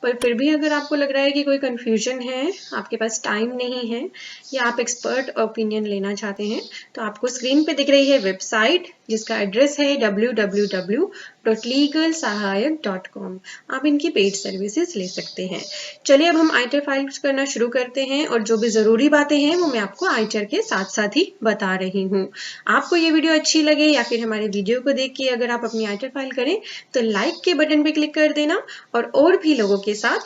पर फिर भी अगर आपको लग रहा है कि कोई कंफ्यूजन है, आपके पास टाइम नहीं है या आप एक्सपर्ट ओपिनियन लेना चाहते हैं, तो आपको स्क्रीन पे दिख रही है वेबसाइट जिसका एड्रेस है www.legalsahayak.com। आप इनकी पेड सर्विसेज ले सकते हैं। चलिए अब हम आईटीआर फाइल करना शुरू करते हैं और जो भी ज़रूरी बातें हैं वो मैं आपको आईटीआर के साथ साथ ही बता रही हूँ। आपको ये वीडियो अच्छी लगे या फिर हमारे वीडियो को देख के अगर आप अपनी आईटीआर फाइल करें तो लाइक के बटन पे क्लिक कर देना और भी लोगों के साथ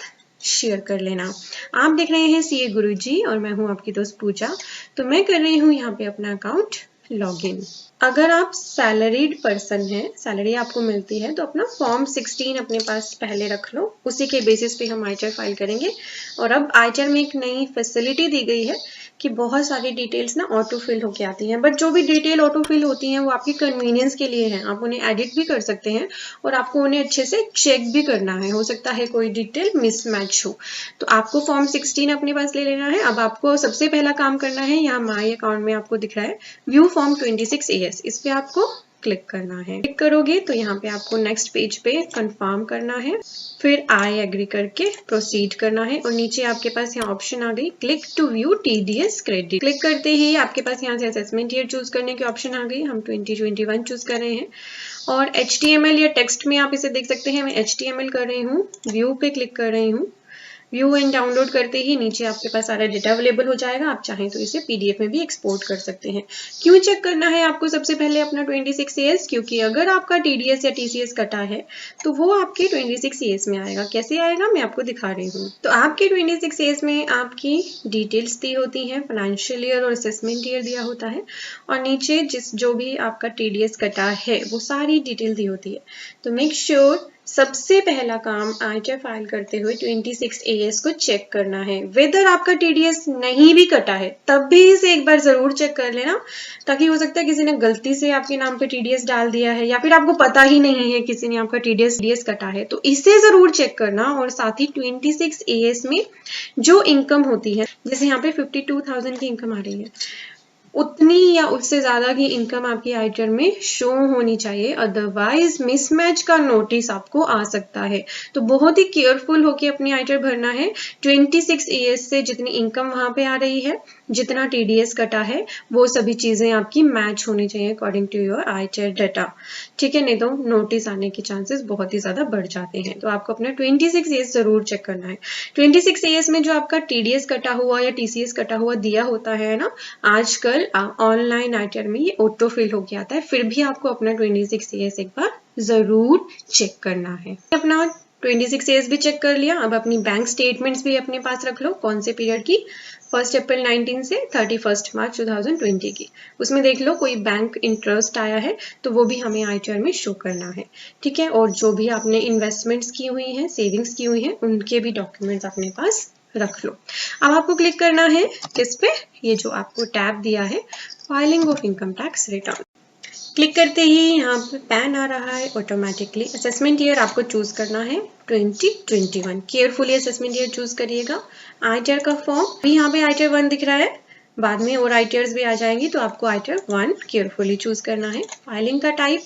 शेयर कर लेना। आप देख रहे हैं सीए गुरुजी और मैं हूं आपकी दोस्त पूजा। तो मैं कर रही हूं यहाँ पे अपना अकाउंट लॉगिन। अगर आप सैलरीड पर्सन हैं, सैलरी आपको मिलती है, तो अपना फॉर्म 16 अपने पास पहले रख लो, उसी के बेसिस पे हम आईटीआर फाइल करेंगे। और अब आईटीआर में एक नई फैसिलिटी दी गई है कि बहुत सारी डिटेल्स ना ऑटो फिल होके आती हैं, बट जो भी डिटेल ऑटो फिल होती हैं वो आपकी कन्वीनियंस के लिए है। आप उन्हें एडिट भी कर सकते हैं और आपको उन्हें अच्छे से चेक भी करना है, हो सकता है कोई डिटेल मिसमैच हो। तो आपको फॉर्म 16 अपने पास ले लेना है। अब आपको सबसे पहला काम करना है, यहाँ माई अकाउंट में आपको दिख रहा है व्यू फॉर्म 26 AS, इस पे आपको क्लिक करना है। क्लिक करोगे तो यहाँ पे आपको नेक्स्ट पेज पे कंफर्म करना है, फिर आई एग्री करके प्रोसीड करना है और नीचे आपके पास यहाँ ऑप्शन आ गई click to view TDS credit. Click करते ही आपके पास यहाँ से असेसमेंट ईयर चूज करने की ऑप्शन आ गई। हम 2021 चूज कर रहे हैं और HTML या टेक्स्ट में आप इसे देख सकते हैं। मैं HTML कर रही हूँ, व्यू पे क्लिक कर रही हूँ। व्यू एंड डाउनलोड करते ही नीचे आपके पास सारा डेटा अवेलेबल हो जाएगा। आप चाहें तो इसे PDF में भी एक्सपोर्ट कर सकते हैं। क्यों चेक करना है आपको सबसे पहले अपना 26 AS? क्योंकि अगर आपका TDS या TCS कटा है तो वो आपके 26 AS में आएगा। कैसे आएगा मैं आपको दिखा रही हूँ। तो आपके 26 AS में आपकी डिटेल्स दी होती हैं, फाइनेंशियल ईयर और असेसमेंट ईयर दिया होता है और नीचे जो भी आपका TDS कटा है वो सारी डिटेल दी होती है। तो मेक श्योर सबसे पहला काम आईटीआर फाइल करते हुए 26 AS को चेक करना है। वेदर आपका TDS नहीं भी कटा है तब भी इसे एक बार जरूर चेक कर लेना, ताकि हो सकता है किसी ने गलती से आपके नाम पे TDS डाल दिया है या फिर आपको पता ही नहीं है किसी ने आपका TDS कटा है, तो इसे जरूर चेक करना। और साथ ही 26 AS में जो इनकम होती है, जैसे यहाँ पे 52,000 की इनकम आ रही है, उतनी या उससे ज्यादा की इनकम आपकी आईटीआर में शो होनी चाहिए, अदरवाइज मिसमैच का नोटिस आपको आ सकता है। तो बहुत ही केयरफुल होके अपनी आईटीआर भरना है। 26 AS से जितनी इनकम वहां पे आ रही है, जितना TDS कटा है, वो सभी चीजें आपकी मैच होनी चाहिए according to your ITR data. ठीक है, नहीं तो नोटिस आने के चांसेस बहुत ही ज्यादा बढ़ जाते हैं। तो आपको अपना 26 AS जरूर चेक करना है। 26 AS में जो आपका TDS कटा हुआ या TCS कटा हुआ दिया होता है ना, आजकल ऑनलाइन आईटीआर में ये ऑटो फिल हो गया आता है, फिर भी आपको अपना 26 AS एक बार जरूर चेक करना है। अपना 26 AS भी चेक कर लिया। अब अपनी बैंक स्टेटमेंट्स भी अपने पास रख लो। कौन से पीरियड की? 1 अप्रैल 19 से 31 मार्च 2020 की। उसमें देख लो कोई बैंक इंटरेस्ट आया है तो वो भी हमें आईटीआर में शो करना है। ठीक है, और जो भी आपने इन्वेस्टमेंट्स की हुई हैं, सेविंग्स की हुई हैं, उनके भी डॉक्यूमेंट्स अपने पास रख लो। अब आपको क्लिक करना है किस पे? ये जो आपको टैब दिया है filing of income tax return. Click करते ही यहाँ पे पैन आ रहा है ऑटोमेटिकली। असेसमेंट ईयर आपको चूज करना है 2021। केयरफुली असेसमेंट ईयर चूज करिएगा। आईटीआर का फॉर्म भी यहाँ पे आईटीआर 1 दिख रहा है, बाद में और आईटीआर्स भी आ जाएंगी, तो आपको आईटीआर 1 केयरफुली चूज करना है। फाइलिंग का type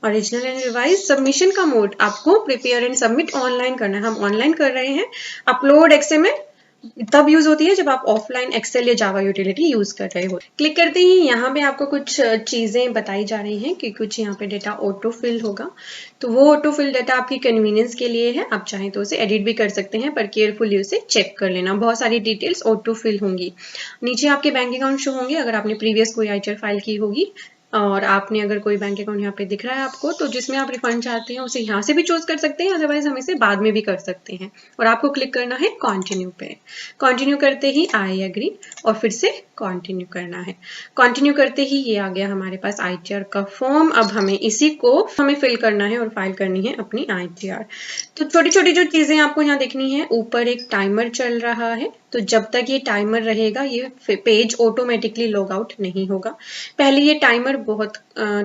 original and revise. Submission का मोड आपको प्रिपेयर एंड सबमिट ऑनलाइन करना है। हम ऑनलाइन कर रहे हैं। अपलोड XML तब यूज होती है जब आप ऑफलाइन एक्सेल या जावा यूटिलिटी यूज कर रहे हो। क्लिक करते ही यहाँ पे आपको कुछ चीजें बताई जा रही हैं कि कुछ यहाँ पे डेटा ऑटो फिल होगा, तो वो ऑटो फिल डेटा आपकी कन्वीनियंस के लिए है। आप चाहें तो उसे एडिट भी कर सकते हैं, पर केयरफुली उसे चेक कर लेना। बहुत सारी डिटेल्स ऑटो फिल होंगी। नीचे आपके बैंक अकाउंट शो होंगे अगर आपने प्रीवियस कोई आईटीआर फाइल की होगी, और आपने अगर कोई बैंक अकाउंट यहाँ पे दिख रहा है आपको, तो जिसमें आप रिफंड चाहते हैं उसे यहाँ से भी चूज कर सकते हैं, अदरवाइज हम इसे बाद में भी कर सकते हैं। और आपको क्लिक करना है कंटिन्यू पे। कंटिन्यू करते ही आई एग्री और फिर से कंटिन्यू करना है। कंटिन्यू करते ही ये आ गया हमारे पास आईटीआर का फॉर्म। अब हमें इसी को हमें फिल करना है और फाइल करनी है अपनी आईटीआर। तो छोटी छोटी जो चीजें आपको यहाँ देखनी है, ऊपर एक टाइमर चल रहा है, तो जब तक ये टाइमर रहेगा ये पेज ऑटोमेटिकली लॉग आउट नहीं होगा। पहले ये टाइमर बहुत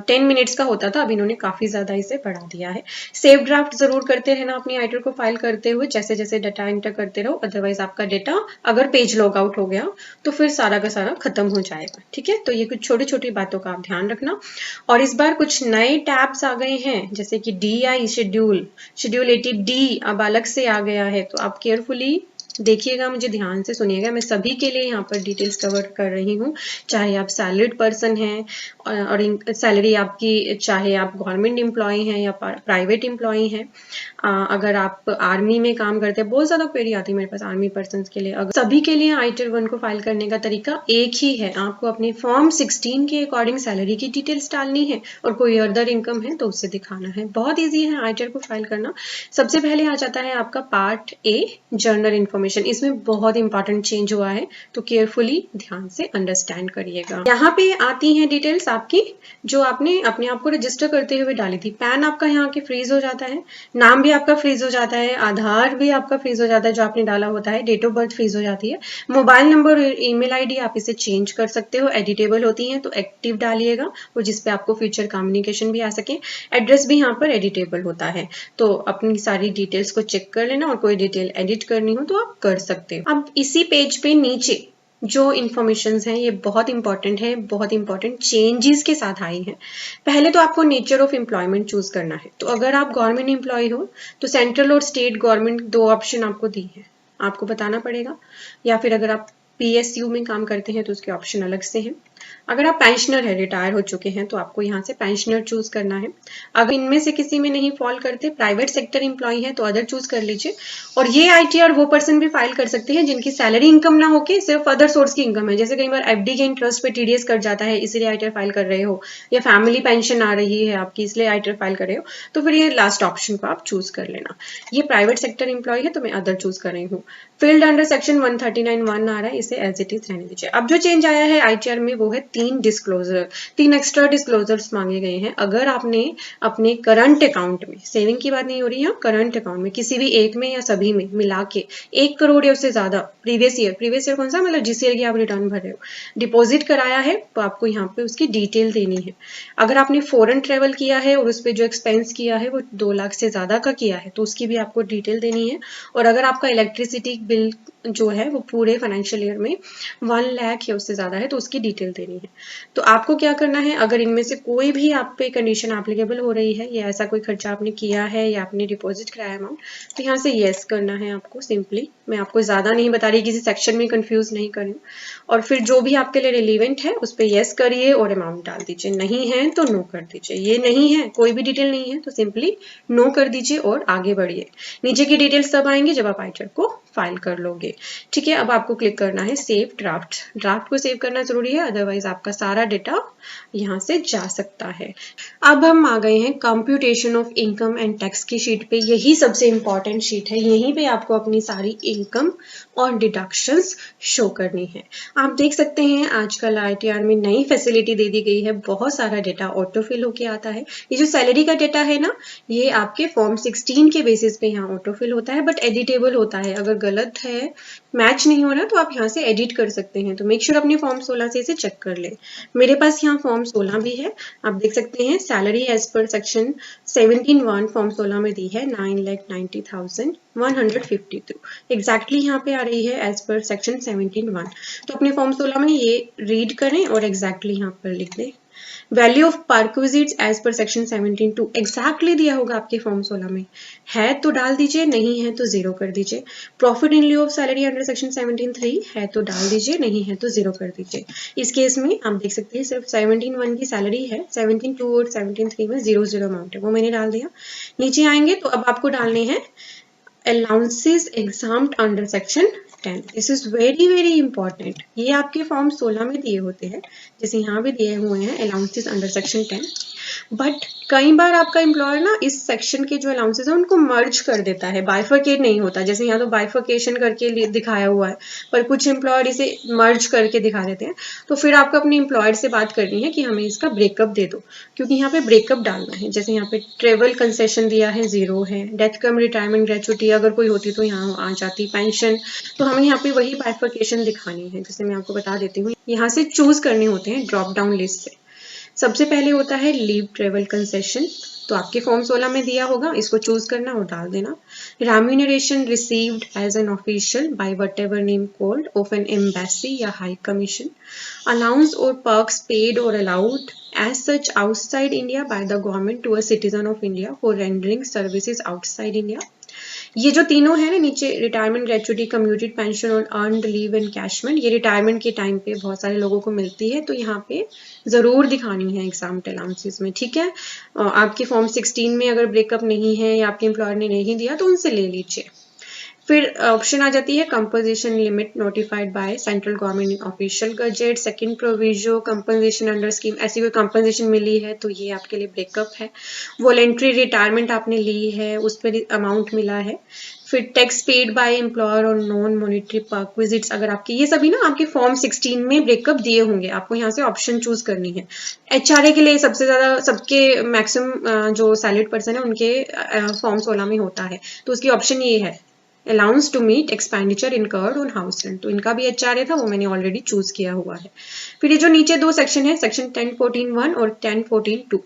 10 मिनट्स का होता था, अब इन्होंने काफ़ी ज़्यादा इसे बढ़ा दिया है। सेव ड्राफ्ट ज़रूर करते रहना अपनी आइटर को फाइल करते हुए, जैसे जैसे डाटा एंटर करते रहो, अदरवाइज आपका डेटा अगर पेज लॉग आउट हो गया तो फिर सारा का सारा खत्म हो जाएगा। ठीक है, तो ये कुछ छोटी छोटी बातों का आप ध्यान रखना। और इस बार कुछ नए टैब्स आ गए हैं, जैसे कि DI शेड्यूल 80D अब अलग से आ गया है, तो आप केयरफुली देखिएगा, मुझे ध्यान से सुनिएगा। मैं सभी के लिए यहाँ पर डिटेल्स कवर कर रही हूँ, चाहे आप सैलरीड पर्सन हैं और सैलरी आपकी, चाहे आप गवर्नमेंट एम्प्लॉय हैं या प्राइवेट एम्प्लॉय हैं, अगर आप आर्मी में काम करते हैं। बहुत ज़्यादा क्वेरी आती है मेरे पास आर्मी पर्सन के लिए। अगर सभी के लिए आइटर 1 को फाइल करने का तरीका एक ही है, आपको अपने फॉर्म 16 के अकॉर्डिंग सैलरी की डिटेल्स डालनी है और कोई अदर इनकम है तो उससे दिखाना है। बहुत ईजी है आइटर को फाइल करना। सबसे पहले आ जाता है आपका पार्ट A, जर्नल इन्फॉर्मेशन। इसमें बहुत इंपॉर्टेंट चेंज हुआ है, तो केयरफुली ध्यान से अंडरस्टैंड करिएगा। यहाँ पे आती हैं डिटेल्स आपकी जो आपने अपने आप को रजिस्टर करते हुए डाली थी। पैन आपका यहाँ के फ्रीज हो जाता है, नाम भी आपका फ्रीज हो जाता है, आधार भी आपका फ्रीज हो जाता है जो आपने डाला होता है, डेट ऑफ बर्थ फ्रीज हो जाती है, मोबाइल नंबर, ईमेल आईडी आप इसे चेंज कर सकते हो, एडिटेबल होती हैं तो एक्टिव डालिएगा और जिसपे आपको फ्यूचर कम्युनिकेशन भी आ सके। एड्रेस भी यहाँ पर एडिटेबल होता है, तो अपनी सारी डिटेल्स को चेक कर लेना और कोई डिटेल एडिट करनी हो तो आप कर सकते हो। अब इसी पेज पे नीचे जो इन्फॉर्मेशन हैं ये बहुत इंपॉर्टेंट है, बहुत इंपॉर्टेंट चेंजेस के साथ आई है। पहले तो आपको नेचर ऑफ एम्प्लॉयमेंट चूज करना है। तो अगर आप गवर्नमेंट एम्प्लॉय हो तो सेंट्रल और स्टेट गवर्नमेंट 2 ऑप्शन आपको दी है, आपको बताना पड़ेगा। या फिर अगर आप PSU में काम करते हैं तो उसके ऑप्शन अलग से हैं। अगर आप पेंशनर है, रिटायर हो चुके हैं, तो आपको यहाँ से पेंशनर चूज करना है। अगर इनमें से किसी में नहीं फॉल करते, प्राइवेट सेक्टर एम्प्लॉय है, तो अदर चूज कर लीजिए। और ये ITR वो पर्सन भी फाइल कर सकते हैं जिनकी सैलरी इनकम ना होके सिर्फ अदर सोर्स की इनकम है। जैसे कई बार FD के इंटरेस्ट पे TDS कट जाता है, इसलिए ITR फाइल कर रहे हो, या फैमिली पेंशन आ रही है आपकी इसलिए ITR फाइल कर रहे हो, तो फिर ये लास्ट ऑप्शन को आप चूज कर लेना। ये प्राइवेट सेक्टर एम्प्लॉय है तो मैं अदर चूज कर रही हूँ। फील्ड अंडर सेक्शन 139(1) आ रहा है, इसे एज इट इज रहने दीजिए। अब जो चेंज आया है ITR में वो है 3 एक्स्ट्रा डिस्क्लोजर्स मांगे गए हैं। अगर आपने अपने करंट अकाउंट में, सेविंग की बात नहीं हो रही है, करंट अकाउंट में किसी भी एक में या सभी में मिला के 1 करोड़ या उससे ज्यादा प्रीवियस ईयर कौन सा, मतलब जिस ईयर की आप रिटर्न भर रहे हो, डिपॉजिट कराया है, तो आपको यहाँ पे उसकी डिटेल देनी है। अगर आपने फॉरेन ट्रेवल किया है और उस पर जो एक्सपेंस किया है वो 2 लाख से ज्यादा का किया है तो उसकी भी आपको डिटेल देनी है। और अगर आपका इलेक्ट्रिसिटी बिल जो है वो पूरे फाइनेंशियल ईयर में 1 लाख या उससे ज्यादा है तो उसकी डिटेल देनी है। तो आपको क्या करना है, अगर इनमें से कोई भी आप पे कंडीशन एप्लीकेबल हो रही है या ऐसा कोई खर्चा आपने किया है या आपने डिपॉजिट कराया अमाउंट, तो यहाँ से येस करना है आपको सिंपली। मैं आपको ज्यादा नहीं बता रही, किसी सेक्शन में कंफ्यूज नहीं करूँ। और फिर जो भी आपके लिए रिलीवेंट है उस पर येस करिए और अमाउंट डाल दीजिए, नहीं है तो नो कर दीजिए। ये नहीं है, कोई भी डिटेल नहीं है तो सिंपली नो कर दीजिए और आगे बढ़िए। नीचे की डिटेल्स तब आएंगे जब आप आइटर को फाइल कर लोगे। ठीक है, अब आपको क्लिक करना है सेव ड्राफ्ट। ड्राफ्ट को सेव करना जरूरी है, अदरवाइज आपका सारा डेटा यहाँ से जा सकता है। अब हम आ गए हैं computation of income and tax की शीट पे। यही सबसे इंपॉर्टेंट शीट है, यहीं पे आपको अपनी सारी इनकम और डिडक्शंस शो करनी है। आप देख सकते हैं आजकल ITR में नई फैसिलिटी दे दी गई है, बहुत सारा डेटा ऑटोफिल होके आता है। ये जो सैलरी का डेटा है ना, ये आपके फॉर्म 16 के बेसिस पे यहाँ ऑटोफिल होता है, बट एडिटेबल होता है। अगर गलत है, मैच नहीं हो रहा, तो आप यहाँ से एडिट कर सकते हैं। तो मेक श्योर अपने फॉर्म 16 से इसे चेक कर ले। मेरे पास यहाँ फॉर्म 16 भी है, आप देख सकते हैं। Salary as per section 17(1) form 16 में दी है 9,90,152 एग्जैक्टली यहाँ पे आ रही है एज पर सेक्शन 17(1). तो अपने फॉर्म 16 में ये रीड करें और एग्जैक्टली यहाँ पर लिख दें। Value of perquisites as per section 17(2) exactly दिया होगा आपके फॉर्म 16 में, है तो डाल दीजिए, नहीं है तो 0 कर दीजिए। Profit in लिeu of salary under section 17(3) है तो डाल दीजिए, नहीं है तो 0 कर दीजिए। इस केस में आप देख सकते हैं सिर्फ 17(1) की सैलरी है, 17(2) और 17(3) में 0 अमाउंट है, वो मैंने डाल दिया। नीचे आएंगे तो अब आपको डालने हैं allowances exempt under section 10। This is very very important. ये आपके फॉर्म 16 में दिए होते हैं, जैसे यहाँ भी दिए हुए हैं अलाउंसेस अंडर सेक्शन 10। बट कई बार आपका एम्प्लॉयर ना इस सेक्शन के जो अलाउंसेस है उनको मर्ज कर देता है, बाइफरकेट नहीं होता। जैसे यहाँ तो बाइफरकेशन करके दिखाया हुआ है, पर कुछ एम्प्लॉयर इसे मर्ज करके दिखा देते हैं। तो फिर आपको अपने एम्प्लॉयर से बात करनी है कि हमें इसका ब्रेकअप दे दो, क्योंकि यहाँ पे ब्रेकअप डालना है। जैसे यहाँ पे ट्रेवल कंसेशन दिया है 0 है, डेथ कम रिटायरमेंट ग्रेचुटी अगर कोई होती तो यहाँ आ जाती, पेंशन, तो हमें यहाँ पे वही बाइफरकेशन दिखानी है। जैसे मैं आपको बता देती हूँ, यहाँ से चूज करने होते हैं ड्रॉप डाउन लिस्ट से। सबसे पहले होता है लीव ट्रेवल कंसेशन, तो आपके फॉर्म 16 में दिया होगा, इसको चूज करना और डाल देना। Remuneration received as an official by whatever name called of an embassy या हाई कमीशन, अलाउंस और पर्क्स पेड और allowed as such outside India by the government to a citizen of India for rendering services outside India. ये जो तीनों है ना नीचे, retirement gratuity, commuted pension और अर्नड लीव एनकैशमेंट, ये रिटायरमेंट के टाइम पे बहुत सारे लोगों को मिलती है, तो यहाँ पे जरूर दिखानी है एग्जाम अलाउंसेस में, ठीक है। आपके फॉर्म 16 में अगर ब्रेकअप नहीं है या आपके एम्प्लॉयर ने नहीं दिया तो उनसे ले लीजिए। फिर ऑप्शन आ जाती है composition limit notified by central government official gazette, second proviso, compensation under scheme, ऐसी कोई कंपनसेशन मिली है तो ये आपके लिए ब्रेकअप है। वॉलेंट्री रिटायरमेंट आपने ली है, उस पर अमाउंट मिला है। फिर टैक्स पेड बाय एम्प्लॉयर और नॉन मॉनिटरी परक्विजिट्स, अगर आपके ये सभी ना आपके फॉर्म 16 में ब्रेकअप दिए होंगे, आपको यहाँ से ऑप्शन चूज करनी है। एचआरए के लिए सबसे ज्यादा, सबके मैक्सिमम जो सैलरीड पर्सन है उनके फॉर्म 16 में होता है, तो उसकी ऑप्शन ये है allowance to meet expenditure incurred on house rent, तो इनका भी एचआरए था, वो मैंने ऑलरेडी चूज किया हुआ है। फिर ये जो नीचे दो सेक्शन है, सेक्शन 1014(1) और 1014(2),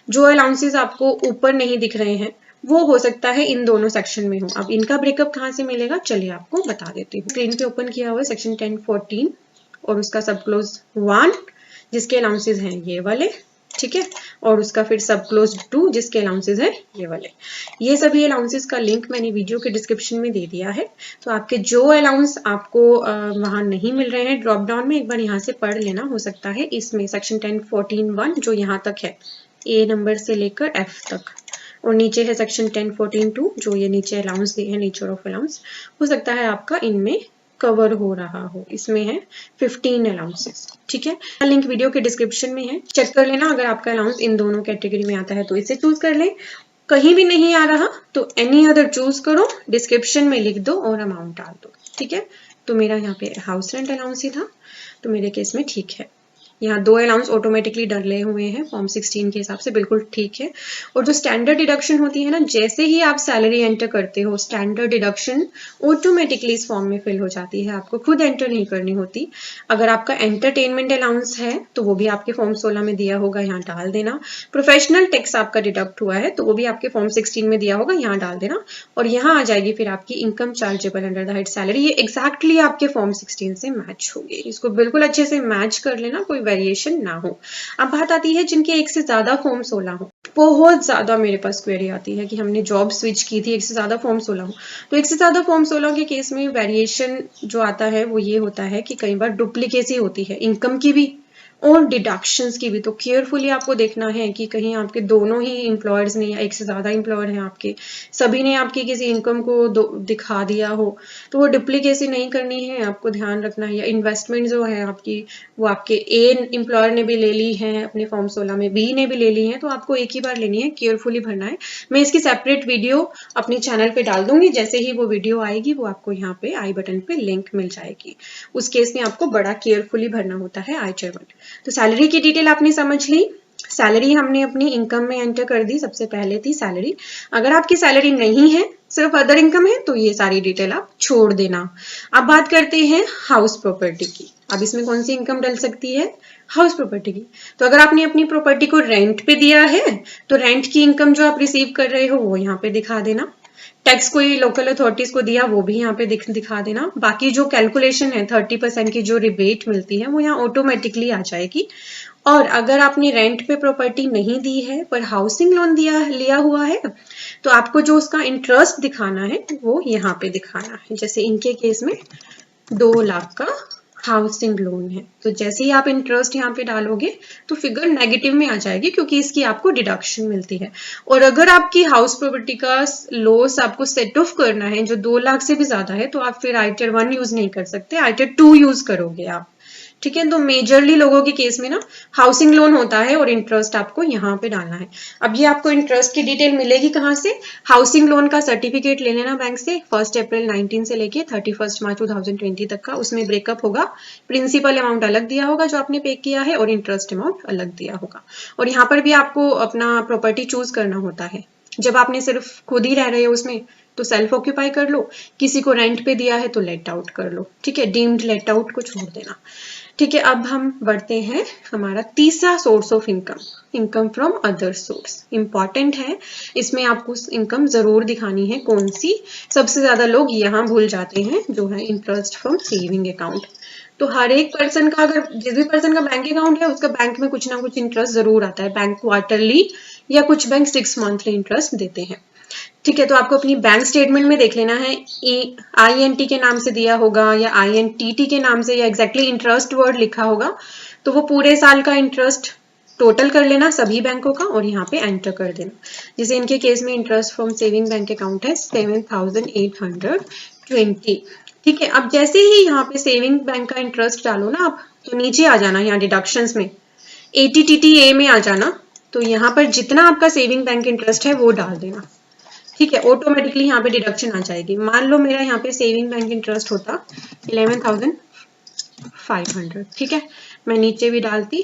जो अलाउंसेस आपको ऊपर नहीं दिख रहे हैं वो हो सकता है इन दोनों सेक्शन में हो। अब इनका ब्रेकअप कहाँ से मिलेगा, चलिए आपको बता देती हूँ। स्क्रीन पे ओपन किया हुआ है सेक्शन 1014 और उसका सब क्लोज 1, जिसके अलाउंसेस हैं ये वाले, ठीक है, और उसका फिर सब क्लोज 2 जिसके अलाउंसेस है ये वाले। ये सभी अलाउंसेस का लिंक मैंने वीडियो के डिस्क्रिप्शन में दे दिया है, तो आपके जो अलाउंस आपको वहां नहीं मिल रहे हैं ड्रॉप डाउन में, एक बार यहाँ से पढ़ लेना। हो सकता है इसमें सेक्शन 1014(1) जो यहाँ तक है, ए नंबर से लेकर एफ तक, और नीचे है सेक्शन 1014(2) जो ये नीचे अलाउंस दिए हैं, नेचर ऑफ अलाउंस, हो सकता है आपका इनमें कवर हो रहा हो। इसमें है 15 अलाउंसेस, ठीक है। लिंक वीडियो के डिस्क्रिप्शन में है, चेक कर लेना। अगर आपका अलाउंस इन दोनों कैटेगरी में आता है तो इसे चूज कर ले, कहीं भी नहीं आ रहा तो एनी अदर चूज करो, डिस्क्रिप्शन में लिख दो और अमाउंट डाल दो, ठीक है। तो मेरा यहाँ पे हाउस रेंट अलाउंस ही था, तो मेरे केस में ठीक है। यहाँ 2 अलाउंस ऑटोमेटिकली डले हुए हैं फॉर्म 16 के हिसाब से, बिल्कुल ठीक है। और जो स्टैंडर्ड डिडक्शन होती है ना, जैसे ही आप सैलरी एंटर करते हो स्टैंडर्ड डिडक्शन ऑटोमेटिकली इस फॉर्म में फिल हो जाती है, आपको खुद एंटर नहीं करनी होती। अगर आपका एंटरटेनमेंट अलाउंस है तो वो भी आपके फॉर्म 16 में दिया होगा, यहाँ डाल देना। प्रोफेशनल टैक्स आपका डिडक्ट हुआ है तो वो भी आपके फॉर्म 16 में दिया होगा, यहाँ डाल देना। और यहाँ आ जाएगी फिर आपकी income chargeable under the head salary, ये एग्जैक्टली आपके फॉर्म 16 से मैच होगी। इसको बिल्कुल अच्छे से मैच कर लेना, कोई वेरिएशन ना हो। अब बात आती है जिनके एक से ज्यादा फॉर्म 16 हो। बहुत ज्यादा मेरे पास क्वेरी आती है कि हमने जॉब स्विच की थी, एक से ज्यादा फॉर्म 16 हो। तो एक से ज्यादा फॉर्म 16 के केस में वेरिएशन जो आता है वो ये होता है कि कई बार डुप्लीकेसी होती है, इनकम की भी और डिडक्शंस की भी। तो केयरफुली आपको देखना है कि कहीं आपके दोनों ही एम्प्लॉयर्स ने या एक से ज्यादा एम्प्लॉयर हैं आपके, सभी ने आपकी किसी इनकम को दिखा दिया हो, तो वो डुप्लीकेसी नहीं करनी है, आपको ध्यान रखना है। या इन्वेस्टमेंट जो है आपकी, वो आपके ए एम्प्लॉयर ने भी ले ली है अपने फॉर्म 16 में, बी ने भी ले ली है, तो आपको एक ही बार लेनी है, केयरफुली भरना है। मैं इसकी सेपरेट वीडियो अपने चैनल पे डाल दूंगी, जैसे ही वो वीडियो आएगी वो आपको यहाँ पे आई बटन पे लिंक मिल जाएगी। उस केस में आपको बड़ा केयरफुली भरना होता है आईचर 1। तो सैलरी की डिटेल आपने समझ ली। सैलरी हमने अपनी इनकम में एंटर कर दी, सबसे पहले थी सैलरी। अगर आपकी सैलरी नहीं है, सिर्फ अदर इनकम है, तो ये सारी डिटेल आप छोड़ देना। अब बात करते हैं हाउस प्रॉपर्टी की। अब इसमें कौन सी इनकम डल सकती है, हाउस प्रॉपर्टी की। तो अगर आपने अपनी प्रॉपर्टी को रेंट पे दिया है तो रेंट की इनकम जो आप रिसीव कर रहे हो वो यहाँ पे दिखा देना। टैक्स कोई लोकल अथॉरिटीज को दिया वो भी यहाँ पे दिखा देना। बाकी जो कैलकुलेशन है 30% की जो रिबेट मिलती है वो यहाँ ऑटोमेटिकली आ जाएगी। और अगर आपने रेंट पे प्रॉपर्टी नहीं दी है पर हाउसिंग लोन लिया हुआ है, तो आपको जो उसका इंटरेस्ट दिखाना है वो यहाँ पे दिखाना है। जैसे इनके केस में 2 लाख का हाउसिंग लोन है, तो जैसे ही आप इंटरेस्ट यहाँ पे डालोगे तो फिगर नेगेटिव में आ जाएगी, क्योंकि इसकी आपको डिडक्शन मिलती है। और अगर आपकी हाउस प्रॉपर्टी का लॉस आपको सेट ऑफ करना है जो 2 लाख से भी ज्यादा है, तो आप फिर आईटर 1 यूज नहीं कर सकते, आईटर 2 यूज करोगे आप, ठीक है। तो मेजरली लोगों के केस में ना हाउसिंग लोन होता है और इंटरेस्ट आपको यहाँ पे डालना है। अब ये आपको इंटरेस्ट की डिटेल मिलेगी कहाँ से? हाउसिंग लोन का सर्टिफिकेट ले लेना बैंक से, 1 अप्रैल 19 से लेके 31 मार्च 2020 तक का। उसमें ब्रेकअप होगा, प्रिंसिपल अमाउंट अलग दिया होगा जो आपने पे किया है और इंटरेस्ट अमाउंट अलग दिया होगा। और यहाँ पर भी आपको अपना प्रॉपर्टी चूज करना होता है। जब आपने सिर्फ खुद ही रह रहे हो उसमें तो सेल्फ ऑक्यूपाई कर लो, किसी को रेंट पे दिया है तो लेट आउट कर लो, ठीक है। डीम्ड लेट आउट को छोड़ देना, ठीक है। अब हम बढ़ते हैं हमारा तीसरा source of income, income from other source. Important है, इसमें आपको इनकम जरूर दिखानी है। कौन सी? सबसे ज्यादा लोग यहाँ भूल जाते हैं, जो है इंटरेस्ट फ्रॉम सेविंग अकाउंट। तो हर एक पर्सन का, अगर जिस भी पर्सन का बैंक अकाउंट है उसका बैंक में कुछ ना कुछ इंटरेस्ट जरूर आता है। बैंक क्वार्टरली या कुछ बैंक 6 मंथली इंटरेस्ट देते हैं, ठीक है। तो आपको अपनी बैंक स्टेटमेंट में देख लेना है, INT के नाम से दिया होगा या INTT के नाम से या एग्जैक्टली इंटरेस्ट वर्ड लिखा होगा। तो वो पूरे साल का इंटरेस्ट टोटल कर लेना सभी बैंकों का और यहाँ पे एंटर कर देना। जैसे इनके केस में interest from saving bank account है 7,820, ठीक है। अब जैसे ही यहाँ पे सेविंग बैंक का इंटरेस्ट डालो ना आप, तो नीचे आ जाना यहाँ डिडक्शंस में, ATTTA में आ जाना। तो यहाँ पर जितना आपका सेविंग बैंक इंटरेस्ट है वो डाल देना, ठीक है। ऑटोमेटिकली यहाँ पे डिडक्शन आ जाएगी। मान लो मेरा यहाँ पे सेविंग बैंक इंटरेस्ट होता 11,500, ठीक है। मैं नीचे भी डालती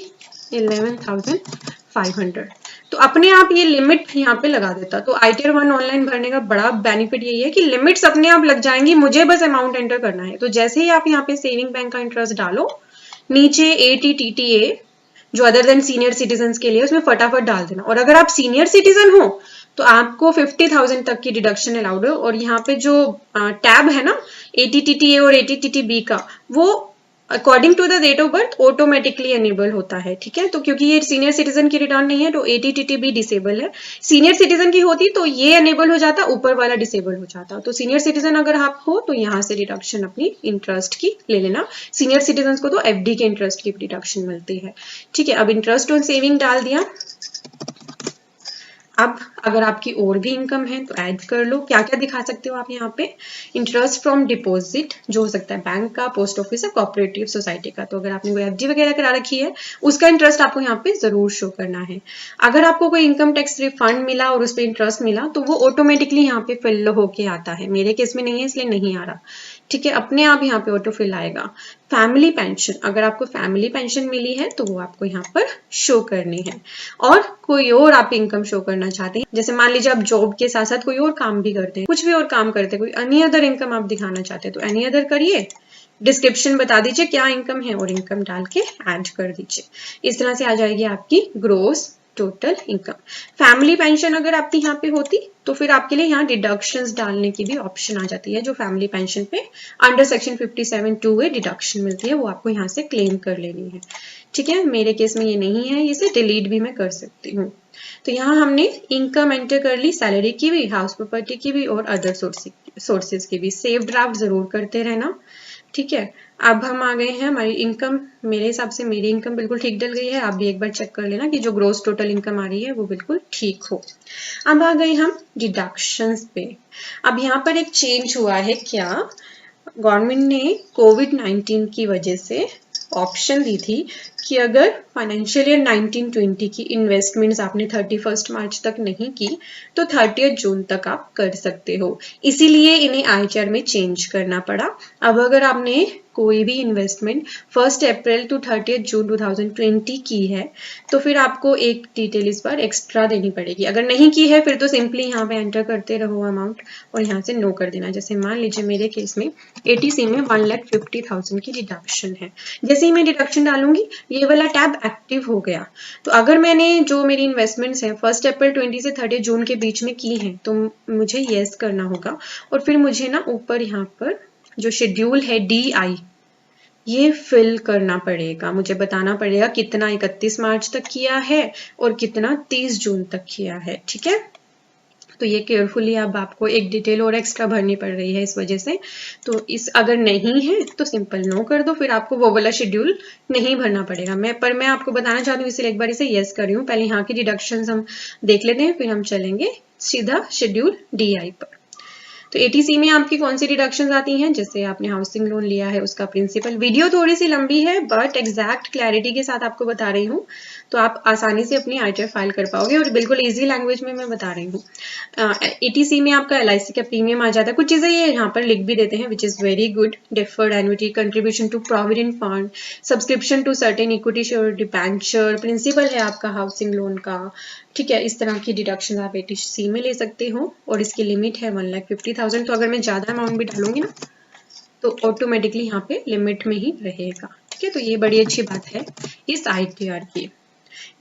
11,500, तो अपने आप ये लिमिट यहाँ पे लगा देता। तो ITR 1 ऑनलाइन भरने का बड़ा बेनिफिट यही है कि लिमिट्स अपने आप लग जाएंगी, मुझे बस अमाउंट एंटर करना है। तो जैसे ही आप यहाँ पे सेविंग बैंक का इंटरेस्ट डालो, नीचे ATTTA जो अदर देन सीनियर सिटीजन के लिए, उसमें फटाफट डाल देना। और अगर आप सीनियर सिटीजन हो तो आपको 50,000 तक की डिडक्शन अलाउड है। और यहाँ पे जो टैब है ना ATTTA और ATTTB का, वो according to the date of birth automatically enable होता है, ठीक है। तो क्योंकि ये सीनियर सिटीजन की रिटर्न नहीं है तो ATTTB डिसेबल है। सीनियर सिटीजन की होती तो ये एनेबल हो जाता, ऊपर वाला डिसेबल हो जाता। तो सीनियर सिटीजन अगर आप हो तो यहाँ से डिडक्शन अपनी इंटरेस्ट की ले लेना। सीनियर सिटीजन को तो FD के इंटरेस्ट की डिडक्शन मिलती है, ठीक है। अब इंटरेस्ट ऑन सेविंग डाल दिया। अब अगर आपकी और भी इनकम है तो ऐड कर लो। क्या क्या दिखा सकते हो आप यहाँ पे? इंटरेस्ट फ्रॉम डिपॉजिट, जो हो सकता है बैंक का, पोस्ट ऑफिस या कोऑपरेटिव सोसाइटी का। तो अगर आपने कोई FD वगैरह करा रखी है उसका इंटरेस्ट आपको यहाँ पे जरूर शो करना है। अगर आपको कोई इनकम टैक्स रिफंड मिला और उस पर इंटरेस्ट मिला तो वो ऑटोमेटिकली यहाँ पे फिल होके आता है। मेरे केस में नहीं है इसलिए नहीं आ रहा, ठीक है। अपने आप यहाँ पे ऑटो फिल आएगा। फैमिली पेंशन, अगर आपको फैमिली पेंशन मिली है तो वो आपको यहाँ पर शो करनी है। और कोई और आप इनकम शो करना चाहते हैं, जैसे मान लीजिए आप जॉब के साथ साथ कोई और काम भी करते हैं, कुछ भी और काम करते हैं, कोई एनी अदर इनकम आप दिखाना चाहते हैं तो एनी अदर करिए, डिस्क्रिप्शन बता दीजिए क्या इनकम है और इनकम डाल के ऐड कर दीजिए। इस तरह से आ जाएगी आपकी gross total income. Family pension अगर आपकी यहाँ पे होती तो फिर आपके लिए यहाँ डिडक्शंस डालने की भी ऑप्शन आ जाती है। जो फैमिली पेंशन पे अंडर सेक्शन 57(2)A डिडक्शन मिलती है वो आपको यहाँ से क्लेम कर लेनी है, ठीक है। मेरे केस में ये नहीं है, इसे डिलीट भी मैं कर सकती हूँ। तो यहाँ हमने इनकम एंटर कर ली, सैलरी की भी, हाउस प्रॉपर्टी की भी और अदर सोर्सेज की भी। सेव ड्राफ्ट जरूर करते रहना, ठीक है। अब हम आ गए हैं हमारी इनकम। मेरे हिसाब से मेरी इनकम बिल्कुल ठीक डल गई है। आप भी एक बार चेक कर लेना कि जो ग्रोस टोटल इनकम आ रही है वो बिल्कुल ठीक हो। अब आ गए हम डिडक्शंस पे। अब यहाँ पर एक चेंज हुआ है। क्या? गवर्नमेंट ने कोविड-19 की वजह से ऑप्शन दी थी कि अगर फाइनेंशियल ईयर 1920 की इन्वेस्टमेंट्स आपने 31 मार्च तक नहीं की तो 30 जून तक आप कर सकते हो। इसीलिए इन्हें ITR में चेंज करना पड़ा। अब अगर आपने कोई भी इन्वेस्टमेंट 1 अप्रैल टू 30 जून 2020 की है तो फिर आपको एक डिटेल इस बार एक्स्ट्रा देनी पड़ेगी। अगर नहीं की है फिर तो सिंपली यहाँ पे एंटर करते रहो अमाउंट और यहाँ से नो कर देना। जैसे मान लीजिए मेरे केस में ATC में 1,50,000 की डिडक्शन है। जैसे ही मैं डिडक्शन डालूंगी ये वाला टैब एक्टिव हो गया। तो अगर मैंने जो मेरी इन्वेस्टमेंट्स है 1 अप्रैल 20 से 30 जून के बीच में की है तो मुझे येस करना होगा और फिर मुझे ना ऊपर यहाँ पर जो शेड्यूल है DI ये फिल करना पड़ेगा। मुझे बताना पड़ेगा कितना 31 मार्च तक किया है और कितना 30 जून तक किया है, ठीक है। तो ये केयरफुली अब आपको एक डिटेल और एक्स्ट्रा भरनी पड़ रही है इस वजह से। तो इस अगर नहीं है तो सिंपल नो कर दो, फिर आपको वो वाला शेड्यूल नहीं भरना पड़ेगा। मैं आपको बताना चाहती हूँ इसलिए एक बार इसे यस कर रही हूँ। पहले यहाँ की डिडक्शंस हम देख लेते हैं फिर हम चलेंगे सीधा शेड्यूल DI पर। तो 80C में आपकी कौन सी डिडक्शंस आती हैं? जैसे आपने हाउसिंग लोन लिया है उसका प्रिंसिपल, वीडियो थोड़ी सी लंबी है बट एग्जैक्ट क्लैरिटी के साथ आपको बता रही हूँ, तो आप आसानी से अपनी ITR फाइल कर पाओगे और बिल्कुल ईजी लैंग्वेज में मैं बता रही हूँ। 80C में आपका LIC का प्रीमियम आ जाता है, कुछ चीज़ें ये यहाँ पर लिख भी देते हैं which is very good, deferred annuity, contribution to provident fund, subscription to certain equity share debenture, principal है आपका हाउसिंग लोन का, ठीक है। इस तरह की डिडक्शन आप 80C में ले सकते हो और इसकी लिमिट है 1,50,000। तो अगर मैं ज़्यादा अमाउंट भी डालूंगी ना तो ऑटोमेटिकली यहाँ पे लिमिट में ही रहेगा, ठीक है। तो ये बड़ी अच्छी बात है इस ITR की।